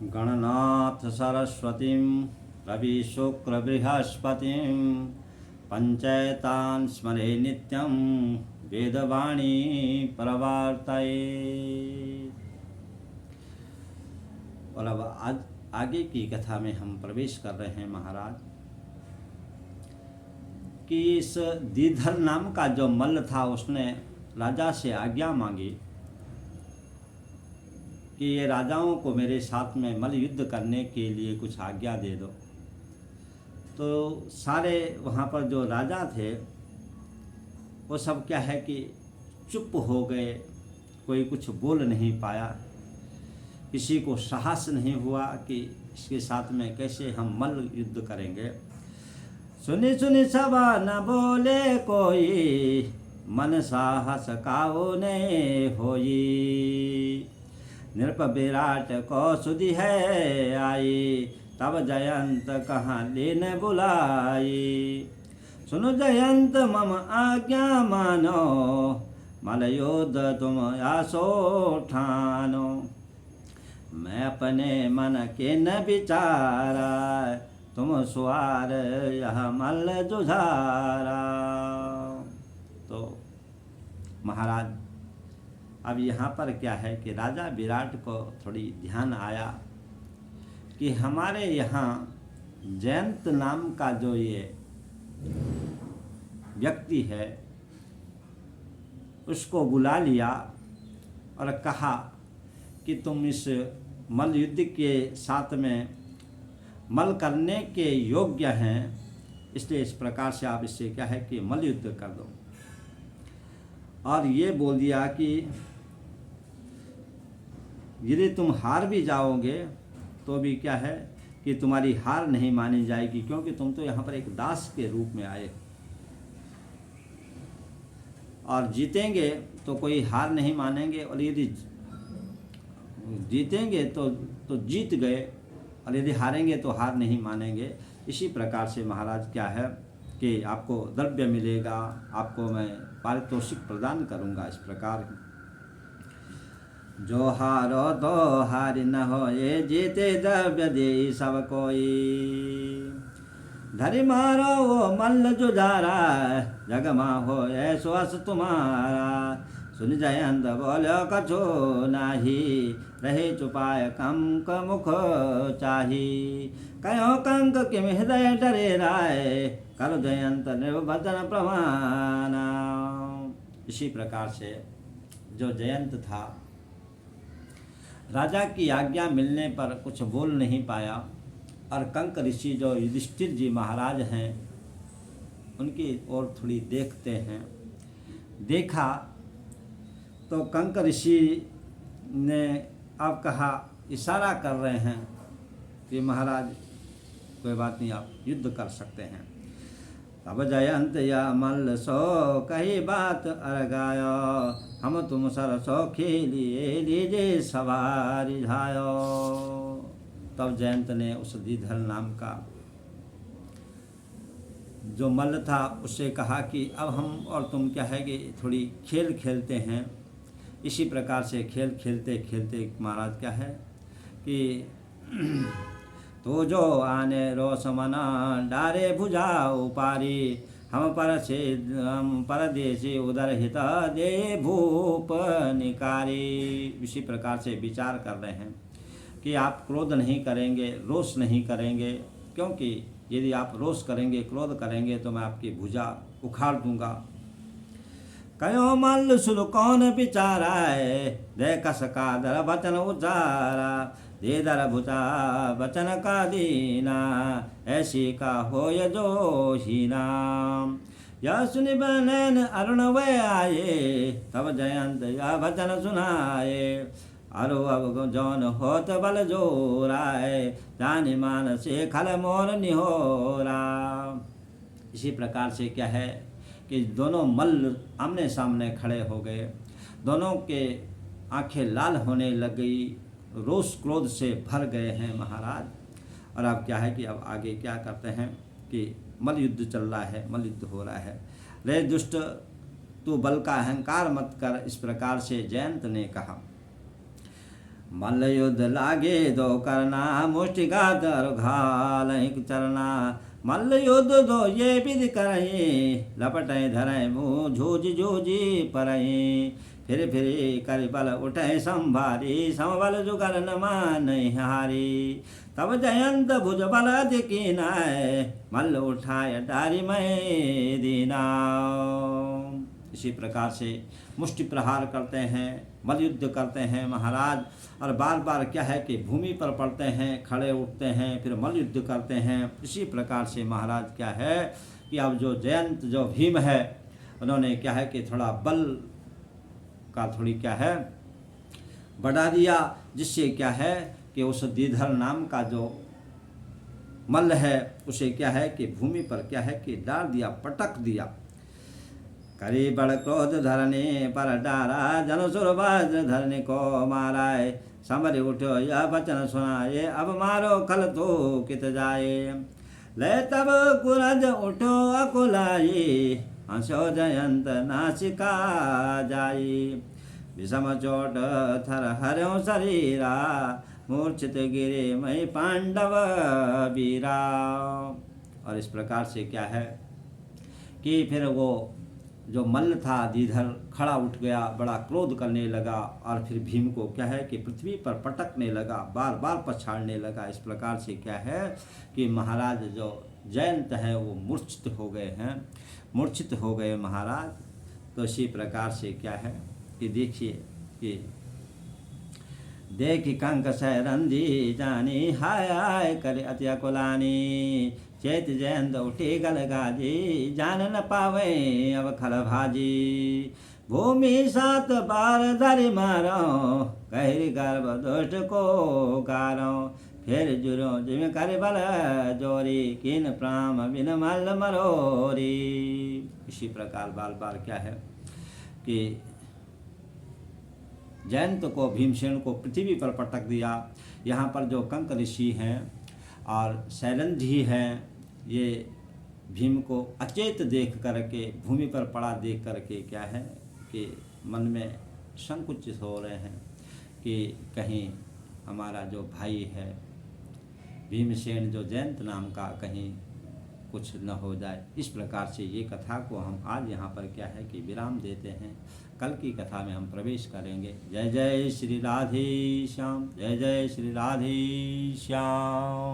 गणनाथ सरस्वतीं रवि शुक्र बृहस्पतिं पंचैतान् स्मरे नित्यं वेदवाणी प्रवर्तये। और अब आज आगे की कथा में हम प्रवेश कर रहे हैं महाराज कि इस दीधर नाम का जो मल्ल था उसने राजा से आज्ञा मांगी कि ये राजाओं को मेरे साथ में मल्ल युद्ध करने के लिए कुछ आज्ञा दे दो। तो सारे वहाँ पर जो राजा थे वो सब क्या है कि चुप हो गए, कोई कुछ बोल नहीं पाया, किसी को साहस नहीं हुआ कि इसके साथ में कैसे हम मल्ल युद्ध करेंगे। सुनी सुनी सब न बोले कोई, मन साहस काऊ ने होई। नृप विराट को सुधि है आई, तब जयंत कहाँ लेन बुलाई। सुनो जयंत मम आज्ञा मानो, मल युद्ध तुम आसो ठानो। मैं अपने मन के न विचारा, तुम सुआर यह मल्ल जुझारा। तो महाराज अब यहाँ पर क्या है कि राजा विराट को थोड़ी ध्यान आया कि हमारे यहाँ जयंत नाम का जो ये व्यक्ति है उसको बुला लिया और कहा कि तुम इस मल्ल युद्ध के साथ में मल्ल करने के योग्य हैं, इसलिए इस प्रकार से आप इससे क्या है कि मल्ल युद्ध कर दो। और ये बोल दिया कि यदि तुम हार भी जाओगे तो भी क्या है कि तुम्हारी हार नहीं मानी जाएगी, क्योंकि तुम तो यहाँ पर एक दास के रूप में आए। और जीतेंगे तो कोई हार नहीं मानेंगे, और यदि जीतेंगे तो जीत गए, और यदि हारेंगे तो हार नहीं मानेंगे। इसी प्रकार से महाराज क्या है कि आपको द्रव्य मिलेगा, आपको मैं पारितोषिक प्रदान करूँगा। इस प्रकार जो हारो तो हारि न हो, ये जीते द्रव्य दे सब कोई। धरि मारो वो मल्ल जुझारा, जगमा हो ऐसो अस तुम्हारा। सुन जयंत बोलो कछो नाही, रहे चुपाय कंक मुख चाही। कहो कंक किम हृदय डरे राय, कर जयंत निर्वचन प्रमाना। इसी प्रकार से जो जयंत था राजा की आज्ञा मिलने पर कुछ बोल नहीं पाया, और कंक ऋषि जो युधिष्ठिर जी महाराज हैं उनकी ओर थोड़ी देखते हैं। देखा तो कंक ऋषि ने अब कहा, इशारा कर रहे हैं कि महाराज कोई बात नहीं, आप युद्ध कर सकते हैं। तब जयंत या मल्ल सो कही बात अरगायो, हम तुम सरसो खेलिए लीजे सवारी झायो। तब जयंत ने उस दीधर नाम का जो मल्ल था उससे कहा कि अब हम और तुम क्या है कि थोड़ी खेल खेलते हैं। इसी प्रकार से खेल खेलते खेलते महाराज क्या है कि तो जो आने रोष मना डारे भुजा उपारी, हम परदेशी उदर हित दे भूप निकारी। इसी प्रकार से विचार कर रहे हैं कि आप क्रोध नहीं करेंगे, रोष नहीं करेंगे, क्योंकि यदि आप रोष करेंगे, क्रोध करेंगे तो मैं आपकी भुजा उखाड़ दूंगा। कयो मल्ल सुन कौन विचारा है, देख सका दर वचन उचारा। दे दर भुजा वचन का दीना, ऐसी का होय जो हीना। यह सुनि बनैन अरुण वे आए, तब जयंत यह वचन सुनाए। अरु अब जौन होत बल जोराए, जानि मान से खल मोर निहोरा। इसी प्रकार से क्या है कि दोनों मल्ल आमने सामने खड़े हो गए, दोनों के आंखें लाल होने लग गई, रोष क्रोध से भर गए हैं महाराज। और अब क्या है कि अब आगे क्या करते हैं कि मल्ल युद्ध चल रहा है, मल्ल युद्ध हो रहा है। रे दुष्ट तू बल का अहंकार मत कर, इस प्रकार से जयंत ने कहा। मल्ल युद्ध लागे दो करना, मुष्टिघात और घाल चरना। मल्ल युद्ध दो ये विधि करई, लपटय धरय मुँह झूझ जूझी परई। फिर कर बल उठे संभारी, समबल जुगर न मानहि हारी। तब जयंत भुज बल कीनाय, मल्ल उठाय डारी मय दीना। इसी प्रकार से मुष्टि प्रहार करते हैं, मल युद्ध करते हैं महाराज, और बार बार क्या है कि भूमि पर पड़ते हैं, खड़े उठते हैं, फिर मल युद्ध करते हैं। इसी प्रकार से महाराज क्या है कि अब जो जयंत जो भीम है, उन्होंने क्या है कि थोड़ा बल का थोड़ी क्या है बढ़ा दिया, जिससे क्या है कि उस दीधर नाम का जो मल्ल है उसे क्या है कि भूमि पर क्या है कि डाल दिया, पटक दिया। करी बड़ क्रोध धरने पर डारा, जनसुर वज्र धरने को माराए। संभल उठो यह वचन सुनाए, अब मारो खल तो कित जाए। ले तब कुरज उठो अकुलाई, हंसो जयंत नासिका जाई। विषम चोट थर हर्यो शरीरा, मूर्छित गिरे मई पांडव वीरा। और इस प्रकार से क्या है कि फिर वो जो मल्ल था दीधर खड़ा उठ गया, बड़ा क्रोध करने लगा, और फिर भीम को क्या है कि पृथ्वी पर पटकने लगा, बार बार पछाड़ने लगा। इस प्रकार से क्या है कि महाराज जो जयंत है वो मूर्छित हो गए हैं, मूर्छित हो गए महाराज। तो इसी प्रकार से क्या है कि देखिए कि देखी कंक सैरंधी जानी, हाय हाय करे अति अकुलानी। चेत जयंत उठी गल गाजी, जान न पावे अब खल भाजी। भूमि सात बार धरि मारो, कहरी गर्भ दुष्ट को गारो। फिर जुरो जिम कर बल जोरी, किन प्राम बिन मल मरोरी। इसी प्रकार बार बार क्या है कि जयंत को भीमसेन को पृथ्वी पर पटक दिया। यहाँ पर जो कंक ऋषि हैं और शैलंधी हैं, ये भीम को अचेत देख करके, भूमि पर पड़ा देख करके क्या है कि मन में संकुचित हो रहे हैं कि कहीं हमारा जो भाई है भीमसेन जो जयंत नाम का, कहीं कुछ न हो जाए। इस प्रकार से ये कथा को हम आज यहाँ पर क्या है कि विराम देते हैं। कल की कथा में हम प्रवेश करेंगे। जय जय श्री राधे श्याम, जय जय श्री राधे श्याम।